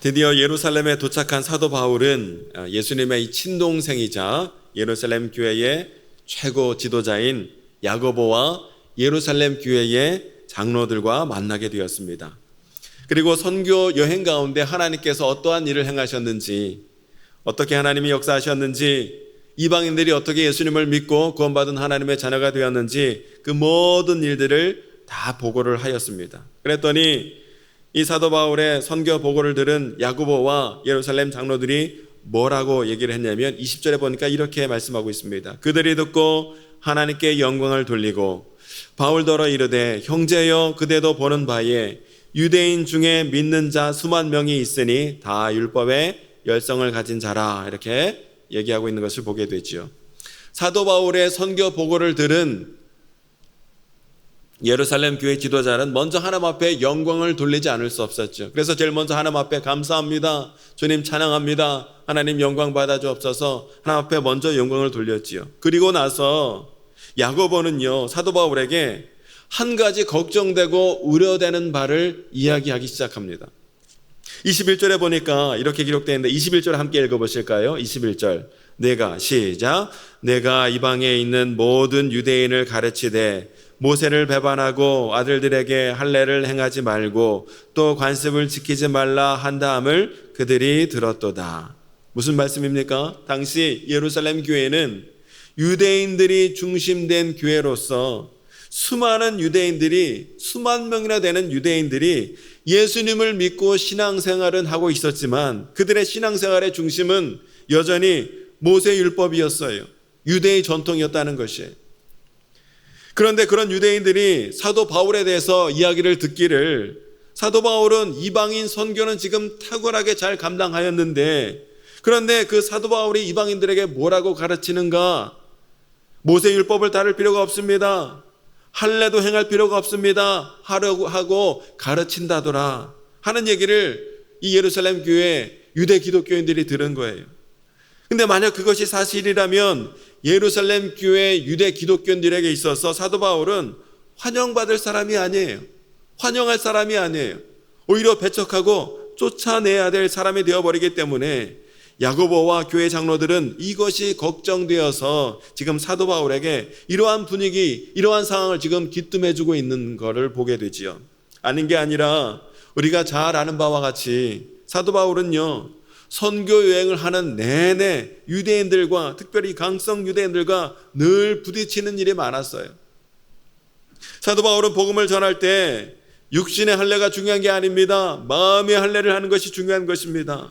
드디어 예루살렘에 도착한 사도 바울은 예수님의 친동생이자 예루살렘 교회의 최고 지도자인 야고보와 예루살렘 교회의 장로들과 만나게 되었습니다. 그리고 선교 여행 가운데 하나님께서 어떠한 일을 행하셨는지, 어떻게 하나님이 역사하셨는지, 이방인들이 어떻게 예수님을 믿고 구원받은 하나님의 자녀가 되었는지 그 모든 일들을 다 보고를 하였습니다. 그랬더니 이 사도 바울의 선교 보고를 들은 야고보와 예루살렘 장로들이 뭐라고 얘기를 했냐면 20절에 보니까 이렇게 말씀하고 있습니다. 그들이 듣고 하나님께 영광을 돌리고 바울더러 이르되 형제여 그대도 보는 바에 유대인 중에 믿는 자 수만 명이 있으니 다 율법의 열성을 가진 자라, 이렇게 얘기하고 있는 것을 보게 되지요. 사도 바울의 선교 보고를 들은 예루살렘 교회 지도자는 먼저 하나님 앞에 영광을 돌리지 않을 수 없었죠. 그래서 제일 먼저 하나님 앞에 감사합니다, 주님 찬양합니다, 하나님 영광 받아주옵소서, 하나님 앞에 먼저 영광을 돌렸지요. 그리고 나서 야고보는요, 사도 바울에게 한 가지 걱정되고 우려되는 바를 이야기하기 시작합니다. 21절에 보니까 이렇게 기록되어 있는데 21절 함께 읽어보실까요? 21절 시작. 내가 이방에 있는 모든 유대인을 가르치되 모세를 배반하고 아들들에게 할례를 행하지 말고 또 관습을 지키지 말라 한다함을 그들이 들었도다. 무슨 말씀입니까? 당시 예루살렘 교회는 유대인들이 중심된 교회로서 수많은 유대인들이, 수만 명이나 되는 유대인들이 예수님을 믿고 신앙생활은 하고 있었지만 그들의 신앙생활의 중심은 여전히 모세 율법이었어요. 유대의 전통이었다는 것이에요. 그런데 그런 유대인들이 사도 바울에 대해서 이야기를 듣기를, 사도 바울은 이방인 선교는 지금 탁월하게 잘 감당하였는데, 그런데 그 사도 바울이 이방인들에게 뭐라고 가르치는가? 모세 율법을 따를 필요가 없습니다, 할례도 행할 필요가 없습니다 하려고 하고 가르친다더라 하는 얘기를 이 예루살렘 교회 유대 기독교인들이 들은 거예요. 근데 만약 그것이 사실이라면 예루살렘 교회 유대 기독교인들에게 있어서 사도 바울은 환영받을 사람이 아니에요. 환영할 사람이 아니에요. 오히려 배척하고 쫓아내야 될 사람이 되어버리기 때문에 야고보와 교회 장로들은 이것이 걱정되어서 지금 사도 바울에게 이러한 분위기, 이러한 상황을 지금 기뜸해주고 있는 것을 보게 되지요. 아닌 게 아니라 우리가 잘 아는 바와 같이 사도 바울은요, 선교 여행을 하는 내내 유대인들과, 특별히 강성 유대인들과 늘 부딪히는 일이 많았어요. 사도 바울은 복음을 전할 때 육신의 할례가 중요한 게 아닙니다. 마음의 할례를 하는 것이 중요한 것입니다.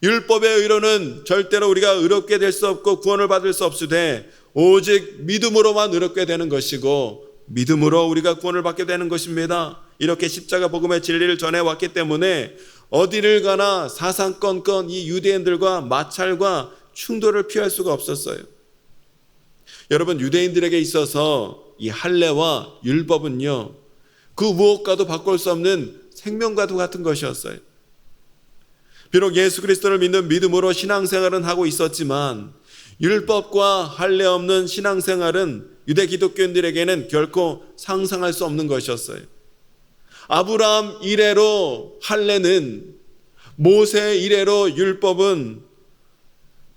율법의 의로는 절대로 우리가 의롭게 될 수 없고 구원을 받을 수 없으되 오직 믿음으로만 의롭게 되는 것이고 믿음으로 우리가 구원을 받게 되는 것입니다. 이렇게 십자가 복음의 진리를 전해왔기 때문에 어디를 가나 사상건건 이 유대인들과 마찰과 충돌을 피할 수가 없었어요. 여러분, 유대인들에게 있어서 이 할례와 율법은요, 그 무엇과도 바꿀 수 없는 생명과도 같은 것이었어요. 비록 예수 그리스도를 믿는 믿음으로 신앙생활은 하고 있었지만 율법과 할례 없는 신앙생활은 유대 기독교인들에게는 결코 상상할 수 없는 것이었어요. 아브라함 이래로 할례는, 모세 이래로 율법은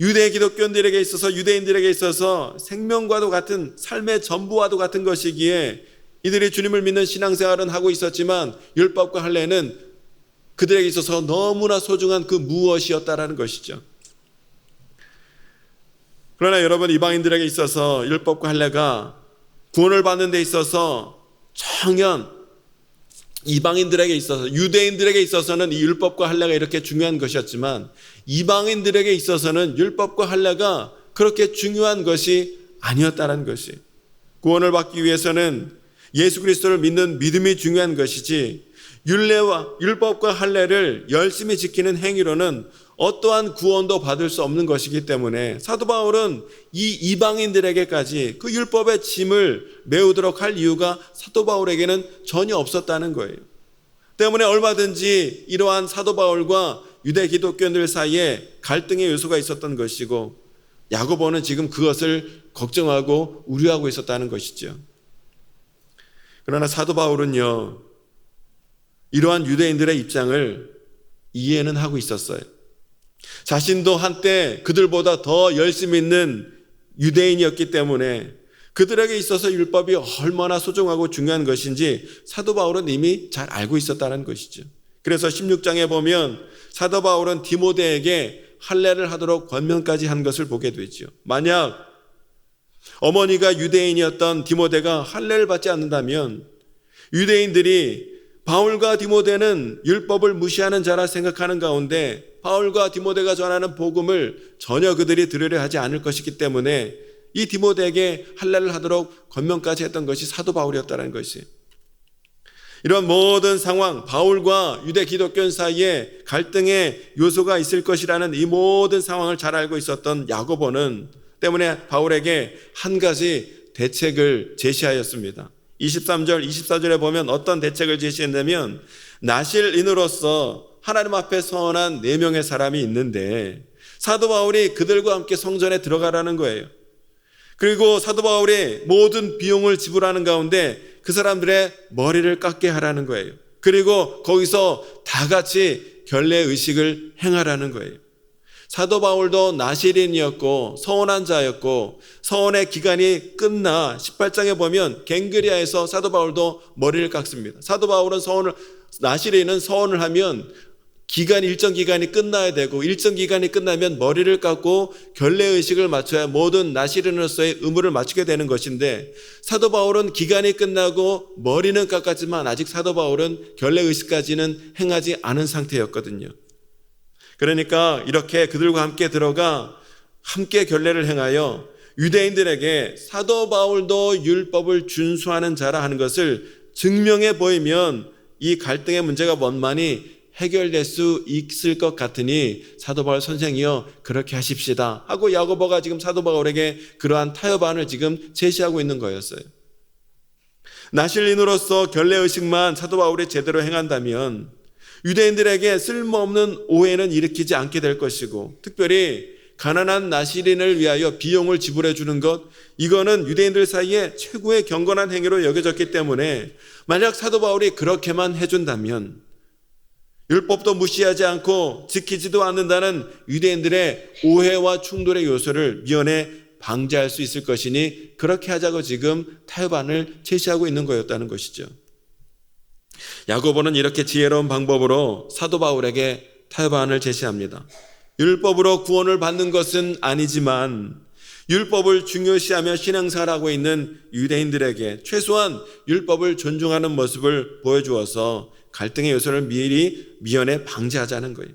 유대 기독교인들에게 있어서, 유대인들에게 있어서 생명과도 같은, 삶의 전부와도 같은 것이기에 이들이 주님을 믿는 신앙생활은 하고 있었지만 율법과 할례는 그들에게 있어서 너무나 소중한 그 무엇이었다라는 것이죠. 그러나 여러분, 이방인들에게 있어서 율법과 할례가 구원을 받는 데 있어서 정연, 이방인들에게 있어서, 유대인들에게 있어서는 이 율법과 할례가 이렇게 중요한 것이었지만 이방인들에게 있어서는 율법과 할례가 그렇게 중요한 것이 아니었다는 것이, 구원을 받기 위해서는 예수 그리스도를 믿는 믿음이 중요한 것이지 율법과 할례를 열심히 지키는 행위로는 어떠한 구원도 받을 수 없는 것이기 때문에 사도 바울은 이 이방인들에게까지 그 율법의 짐을 메우도록 할 이유가 사도 바울에게는 전혀 없었다는 거예요. 때문에 얼마든지 이러한 사도 바울과 유대 기독교인들 사이에 갈등의 요소가 있었던 것이고, 야고보는 지금 그것을 걱정하고 우려하고 있었다는 것이죠. 그러나 사도 바울은요, 이러한 유대인들의 입장을 이해는 하고 있었어요. 자신도 한때 그들보다 더 열심히 있는 유대인이었기 때문에 그들에게 있어서 율법이 얼마나 소중하고 중요한 것인지 사도 바울은 이미 잘 알고 있었다는 것이죠. 그래서 16장에 보면 사도 바울은 디모데에게 할례를 하도록 권면까지 한 것을 보게 되죠. 만약 어머니가 유대인이었던 디모데가 할례를 받지 않는다면 유대인들이 바울과 디모데는 율법을 무시하는 자라 생각하는 가운데 바울과 디모데가 전하는 복음을 전혀 그들이 들으려 하지 않을 것이기 때문에 이 디모데에게 할례를 하도록 권면까지 했던 것이 사도 바울이었다는 것이에요. 이런 모든 상황, 바울과 유대 기독교 사이에 갈등의 요소가 있을 것이라는 이 모든 상황을 잘 알고 있었던 야고보는 때문에 바울에게 한 가지 대책을 제시하였습니다. 23절, 24절에 보면 어떤 대책을 제시했냐면 나실인으로서 하나님 앞에 서원한 4명의 사람이 있는데 사도 바울이 그들과 함께 성전에 들어가라는 거예요. 그리고 사도 바울이 모든 비용을 지불하는 가운데 그 사람들의 머리를 깎게 하라는 거예요. 그리고 거기서 다 같이 결례 의식을 행하라는 거예요. 사도 바울도 나실인이었고 서원한 자였고 서원의 기간이 끝나 18장에 보면 갱그리아에서 사도 바울도 머리를 깎습니다. 사도 바울은 나실인은 서원을 하면 일정 기간이 끝나야 되고 일정 기간이 끝나면 머리를 깎고 결례의식을 맞춰야 모든 나실인으로서의 의무를 맞추게 되는 것인데 사도 바울은 기간이 끝나고 머리는 깎았지만 아직 사도 바울은 결례의식까지는 행하지 않은 상태였거든요. 그러니까 이렇게 그들과 함께 들어가 함께 결례를 행하여 유대인들에게 사도 바울도 율법을 준수하는 자라 하는 것을 증명해 보이면 이 갈등의 문제가 원만히 해결될 수 있을 것 같으니 사도 바울 선생이여 그렇게 하십시다 하고 야고보가 지금 사도 바울에게 그러한 타협안을 지금 제시하고 있는 거였어요. 나실인으로서 결례의식만 사도 바울이 제대로 행한다면 유대인들에게 쓸모없는 오해는 일으키지 않게 될 것이고 특별히 가난한 나실인을 위하여 비용을 지불해 주는 것 이거는 유대인들 사이에 최고의 경건한 행위로 여겨졌기 때문에 만약 사도 바울이 그렇게만 해준다면 율법도 무시하지 않고 지키지도 않는다는 유대인들의 오해와 충돌의 요소를 미연에 방지할 수 있을 것이니 그렇게 하자고 지금 타협안을 제시하고 있는 거였다는 것이죠. 야고보는 이렇게 지혜로운 방법으로 사도 바울에게 타협안을 제시합니다. 율법으로 구원을 받는 것은 아니지만 율법을 중요시하며 신앙생활을 하고 있는 유대인들에게 최소한 율법을 존중하는 모습을 보여주어서 갈등의 요소를 미리 미연에 방지하자는 거예요.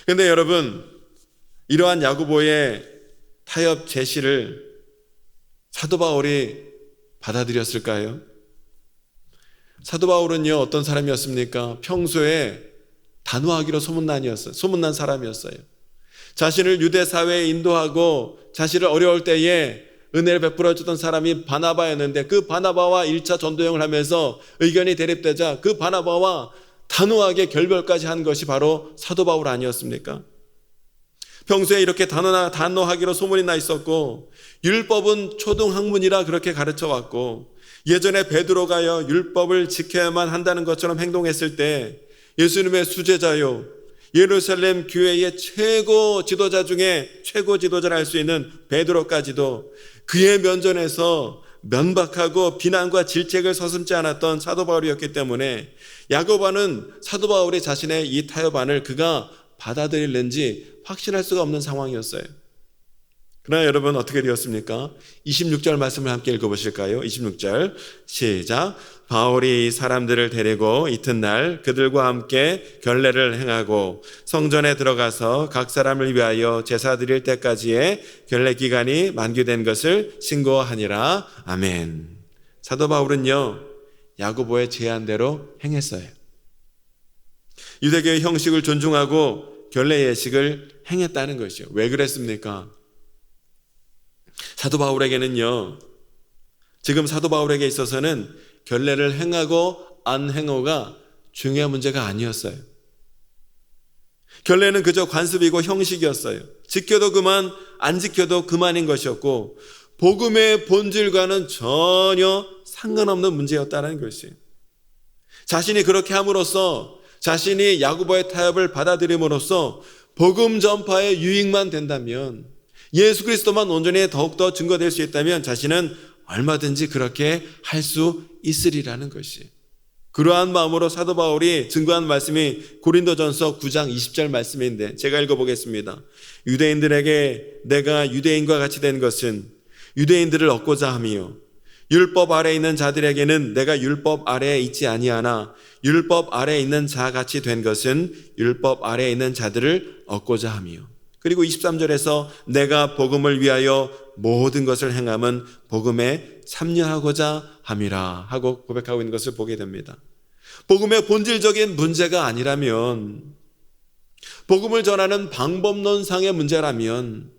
그런데 여러분, 이러한 야고보의 타협 제시를 사도 바울이 받아들였을까요? 사도 바울은요, 어떤 사람이었습니까? 평소에 단호하기로 소문난 사람이었어요. 자신을 유대 사회에 인도하고 자신을 어려울 때에 은혜를 베풀어 주던 사람이 바나바였는데 그 바나바와 1차 전도여행을 하면서 의견이 대립되자 그 바나바와 단호하게 결별까지 한 것이 바로 사도 바울 아니었습니까? 평소에 이렇게 단호하기로 소문이 나 있었고 율법은 초등학문이라 그렇게 가르쳐 왔고 예전에 베드로가요 율법을 지켜야만 한다는 것처럼 행동했을 때 예수님의 수제자요 예루살렘 교회의 최고 지도자 중에 최고 지도자를 할 수 있는 베드로까지도 그의 면전에서 면박하고 비난과 질책을 서슴지 않았던 사도 바울이었기 때문에 야고보는 사도 바울이 자신의 이 타협안을 그가 받아들일는지 확신할 수가 없는 상황이었어요. 그러나 여러분 어떻게 되었습니까? 26절 말씀을 함께 읽어보실까요? 26절 시작. 바울이 사람들을 데리고 이튿날 그들과 함께 결례를 행하고 성전에 들어가서 각 사람을 위하여 제사 드릴 때까지의 결례 기간이 만기된 것을 신고하니라. 아멘. 사도 바울은요 야고보의 제안대로 행했어요. 유대교의 형식을 존중하고 결례 예식을 행했다는 것이죠. 왜 그랬습니까? 사도 바울에게는요 지금 사도 바울에게 있어서는 결례를 행하고 안 행하고가 중요한 문제가 아니었어요. 결례는 그저 관습이고 형식이었어요. 지켜도 그만 안 지켜도 그만인 것이었고 복음의 본질과는 전혀 상관없는 문제였다는 것이에요. 자신이 그렇게 함으로써 자신이 야고보의 타협을 받아들임으로써 복음 전파의 유익만 된다면, 예수 그리스도만 온전히 더욱더 증거될 수 있다면 자신은 얼마든지 그렇게 할 수 있으리라는 것이, 그러한 마음으로 사도 바울이 증거한 말씀이 고린도전서 9장 20절 말씀인데 제가 읽어보겠습니다. 유대인들에게 내가 유대인과 같이 된 것은 유대인들을 얻고자 함이요, 율법 아래에 있는 자들에게는 내가 율법 아래에 있지 아니하나 율법 아래에 있는 자같이 된 것은 율법 아래에 있는 자들을 얻고자 함이요. 그리고 23절에서 내가 복음을 위하여 모든 것을 행함은 복음에 참여하고자 함이라 하고 고백하고 있는 것을 보게 됩니다. 복음의 본질적인 문제가 아니라면, 복음을 전하는 방법론상의 문제라면,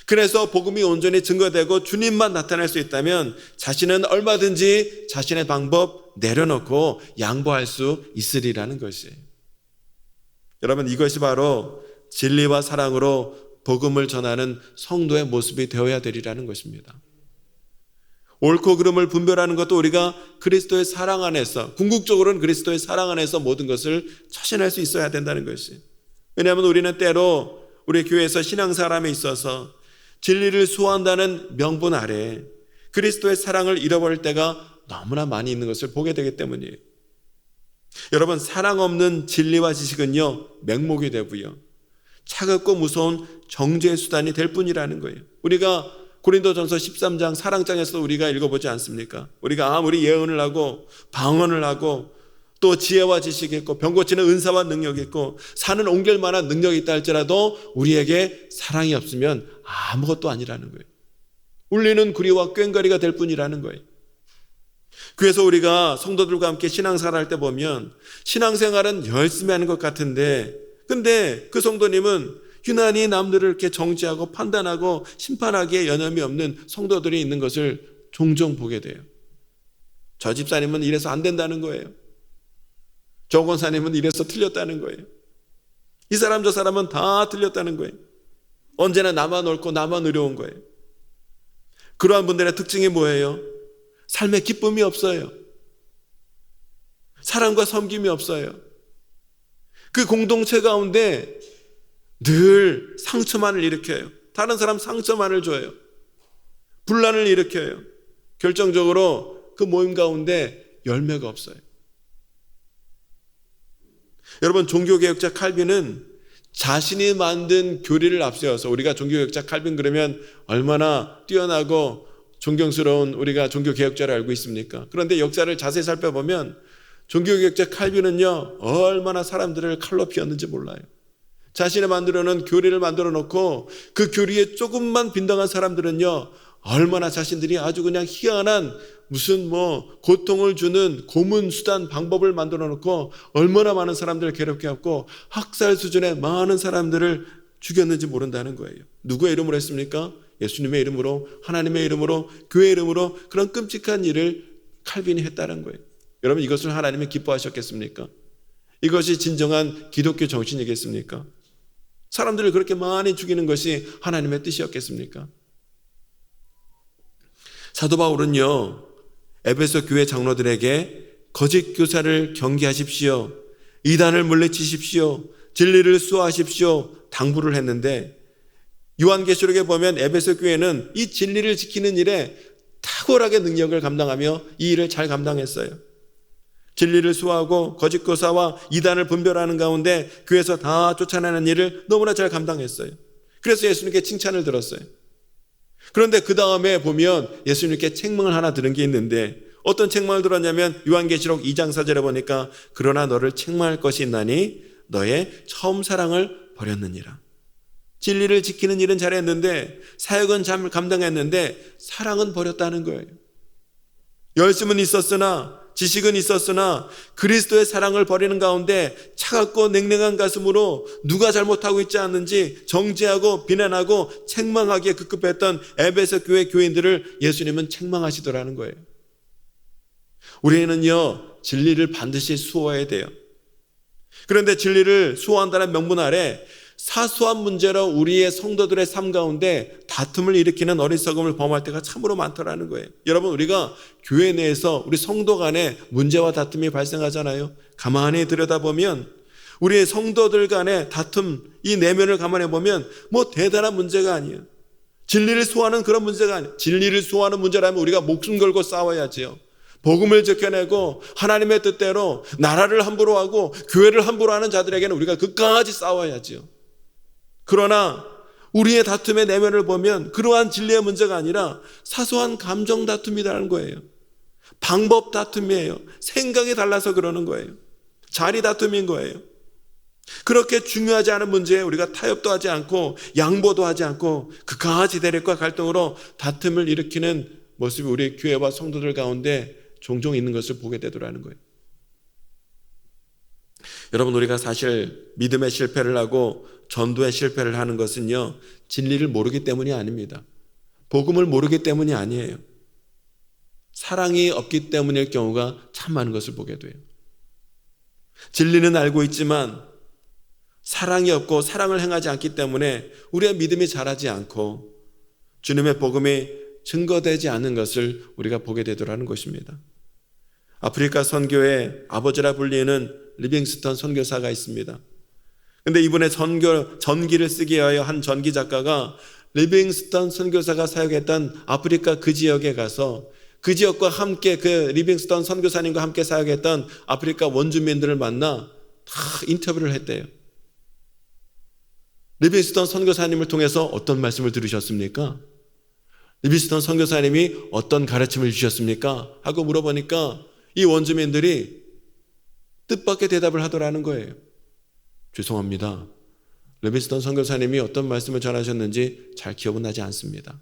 그래서 복음이 온전히 증거되고 주님만 나타날 수 있다면 자신은 얼마든지 자신의 방법 내려놓고 양보할 수 있으리라는 것이에요. 여러분, 이것이 바로 진리와 사랑으로 복음을 전하는 성도의 모습이 되어야 되리라는 것입니다. 옳고 그름을 분별하는 것도 우리가 그리스도의 사랑 안에서, 궁극적으로는 그리스도의 사랑 안에서 모든 것을 처신할 수 있어야 된다는 것이. 왜냐하면 우리는 때로 우리 교회에서 신앙사람에 있어서 진리를 수호한다는 명분 아래 그리스도의 사랑을 잃어버릴 때가 너무나 많이 있는 것을 보게 되기 때문이에요. 여러분, 사랑 없는 진리와 지식은요, 맹목이 되고요, 차갑고 무서운 정죄의 수단이 될 뿐이라는 거예요. 우리가 고린도전서 13장 사랑장에서 우리가 읽어보지 않습니까? 우리가 아무리 예언을 하고 방언을 하고 또 지혜와 지식이 있고 병 고치는 은사와 능력이 있고 산을 옮길 만한 능력이 있다 할지라도 우리에게 사랑이 없으면 아무것도 아니라는 거예요. 울리는 구리와 꽹과리가 될 뿐이라는 거예요. 그래서 우리가 성도들과 함께 신앙생활 할 때 보면 신앙생활은 열심히 하는 것 같은데, 근데 그 성도님은 유난히 남들을 이렇게 정죄하고 판단하고 심판하기에 여념이 없는 성도들이 있는 것을 종종 보게 돼요. 저 집사님은 이래서 안 된다는 거예요. 저 권사님은 이래서 틀렸다는 거예요. 이 사람 저 사람은 다 틀렸다는 거예요. 언제나 나만 옳고 나만 의로운 거예요. 그러한 분들의 특징이 뭐예요? 삶에 기쁨이 없어요. 사랑과 섬김이 없어요. 그 공동체 가운데 늘 상처만을 일으켜요. 다른 사람 상처만을 줘요. 분란을 일으켜요. 결정적으로 그 모임 가운데 열매가 없어요. 여러분, 종교개혁자 칼빈은 자신이 만든 교리를 앞세워서, 우리가 종교개혁자 칼빈 그러면 얼마나 뛰어나고 존경스러운 우리가 종교개혁자를 알고 있습니까? 그런데 역사를 자세히 살펴보면 종교개혁자 칼빈은요, 얼마나 사람들을 칼로 피웠는지 몰라요. 자신이 만들어 놓은 교리를 만들어 놓고 그 교리에 조금만 빈당한 사람들은요, 얼마나 자신들이 아주 그냥 희한한 무슨 고통을 주는 고문 수단 방법을 만들어 놓고 얼마나 많은 사람들을 괴롭게 하고 학살 수준의 많은 사람들을 죽였는지 모른다는 거예요. 누구의 이름으로 했습니까? 예수님의 이름으로, 하나님의 이름으로, 교회의 이름으로 그런 끔찍한 일을 칼빈이 했다는 거예요. 여러분, 이것을 하나님이 기뻐하셨겠습니까? 이것이 진정한 기독교 정신이겠습니까? 사람들을 그렇게 많이 죽이는 것이 하나님의 뜻이었겠습니까? 사도 바울은요, 에베소 교회 장로들에게 거짓 교사를 경계하십시오, 이단을 물리치십시오, 진리를 수호하십시오 당부를 했는데, 요한계시록에 보면 에베소 교회는 이 진리를 지키는 일에 탁월하게 능력을 감당하며 이 일을 잘 감당했어요. 진리를 수호하고 거짓 교사와 이단을 분별하는 가운데 교회에서 다 쫓아내는 일을 너무나 잘 감당했어요. 그래서 예수님께 칭찬을 들었어요. 그런데 그 다음에 보면 예수님께 책망을 하나 들은 게 있는데, 어떤 책망을 들었냐면 요한계시록 2장 4절에 보니까 그러나 너를 책망할 것이 있나니 너의 처음 사랑을 버렸느니라. 진리를 지키는 일은 잘했는데, 사역은 잘 감당했는데 사랑은 버렸다는 거예요. 열심은 있었으나, 지식은 있었으나 그리스도의 사랑을 버리는 가운데 차갑고 냉랭한 가슴으로 누가 잘못하고 있지 않는지 정죄하고 비난하고 책망하기에 급급했던 에베소 교회 교인들을 예수님은 책망하시더라는 거예요. 우리는요, 진리를 반드시 수호해야 돼요. 그런데 진리를 수호한다는 명분 아래 사소한 문제로 우리의 성도들의 삶 가운데 다툼을 일으키는 어리석음을 범할 때가 참으로 많더라는 거예요. 여러분, 우리가 교회 내에서 우리 성도 간에 문제와 다툼이 발생하잖아요. 가만히 들여다보면 우리의 성도들 간의 다툼, 이 내면을 감안해 보면 뭐 대단한 문제가 아니에요. 진리를 소화하는 그런 문제가 아니에요. 진리를 소화하는 문제라면 우리가 목숨 걸고 싸워야지요. 복음을 지켜내고 하나님의 뜻대로 나라를 함부로 하고 교회를 함부로 하는 자들에게는 우리가 끝까지 싸워야지요. 그러나 우리의 다툼의 내면을 보면 그러한 진리의 문제가 아니라 사소한 감정 다툼이라는 거예요. 방법 다툼이에요. 생각이 달라서 그러는 거예요. 자리 다툼인 거예요. 그렇게 중요하지 않은 문제에 우리가 타협도 하지 않고 양보도 하지 않고 그까지 대립과 갈등으로 다툼을 일으키는 모습이 우리 교회와 성도들 가운데 종종 있는 것을 보게 되더라는 거예요. 여러분, 우리가 사실 믿음의 실패를 하고 전도의 실패를 하는 것은요, 진리를 모르기 때문이 아닙니다. 복음을 모르기 때문이 아니에요. 사랑이 없기 때문일 경우가 참 많은 것을 보게 돼요. 진리는 알고 있지만 사랑이 없고 사랑을 행하지 않기 때문에 우리의 믿음이 자라지 않고 주님의 복음이 증거되지 않는 것을 우리가 보게 되더라는 것입니다. 아프리카 선교의 아버지라 불리는 리빙스턴 선교사가 있습니다. 근데 이분의 전기를 쓰기 위하여 한 전기 작가가 리빙스턴 선교사가 사역했던 아프리카 그 지역에 가서 그 지역과 함께 그 리빙스턴 선교사님과 함께 사역했던 아프리카 원주민들을 만나 다 인터뷰를 했대요. 리빙스턴 선교사님을 통해서 어떤 말씀을 들으셨습니까? 리빙스턴 선교사님이 어떤 가르침을 주셨습니까? 하고 물어보니까 이 원주민들이 뜻밖의 대답을 하더라는 거예요. 죄송합니다. 리빙스턴 선교사님이 어떤 말씀을 전하셨는지 잘 기억은 나지 않습니다.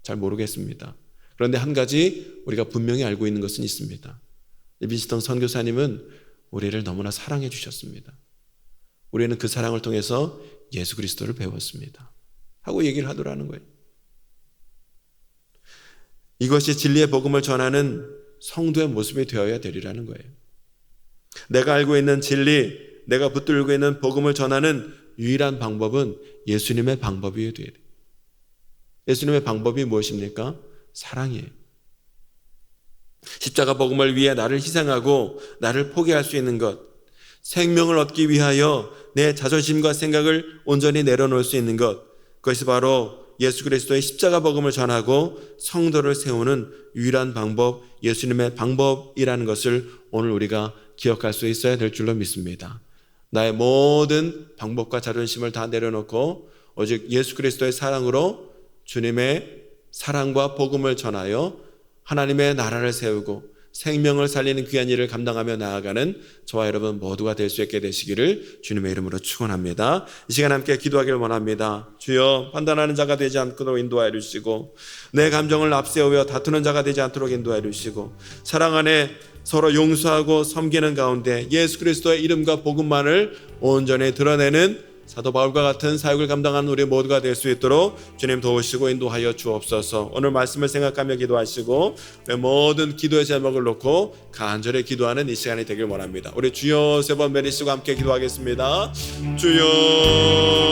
잘 모르겠습니다. 그런데 한 가지 우리가 분명히 알고 있는 것은 있습니다. 리빙스턴 선교사님은 우리를 너무나 사랑해 주셨습니다. 우리는 그 사랑을 통해서 예수 그리스도를 배웠습니다. 하고 얘기를 하더라는 거예요. 이것이 진리의 복음을 전하는 성도의 모습이 되어야 되리라는 거예요. 내가 알고 있는 진리, 내가 붙들고 있는 복음을 전하는 유일한 방법은 예수님의 방법이어야 돼요. 예수님의 방법이 무엇입니까? 사랑이에요. 십자가 복음을 위해 나를 희생하고 나를 포기할 수 있는 것, 생명을 얻기 위하여 내 자존심과 생각을 온전히 내려놓을 수 있는 것, 그것이 바로 예수 그리스도의 십자가 복음을 전하고 성도를 세우는 유일한 방법, 예수님의 방법이라는 것을 오늘 우리가 기억할 수 있어야 될 줄로 믿습니다. 나의 모든 방법과 자존심을 다 내려놓고 오직 예수 그리스도의 사랑으로 주님의 사랑과 복음을 전하여 하나님의 나라를 세우고 생명을 살리는 귀한 일을 감당하며 나아가는 저와 여러분 모두가 될 수 있게 되시기를 주님의 이름으로 축원합니다. 이 시간 함께 기도하기를 원합니다. 주여, 판단하는 자가 되지 않도록 인도하여 주시고 내 감정을 앞세우며 다투는 자가 되지 않도록 인도하여 주시고 사랑 안에 서로 용서하고 섬기는 가운데 예수 그리스도의 이름과 복음만을 온전히 드러내는 사도 바울과 같은 사역을 감당하는 우리 모두가 될 수 있도록 주님 도우시고 인도하여 주옵소서. 오늘 말씀을 생각하며 기도하시고 모든 기도의 제목을 놓고 간절히 기도하는 이 시간이 되길 원합니다. 우리 주여 세 번 내리시고 함께 기도하겠습니다. 주여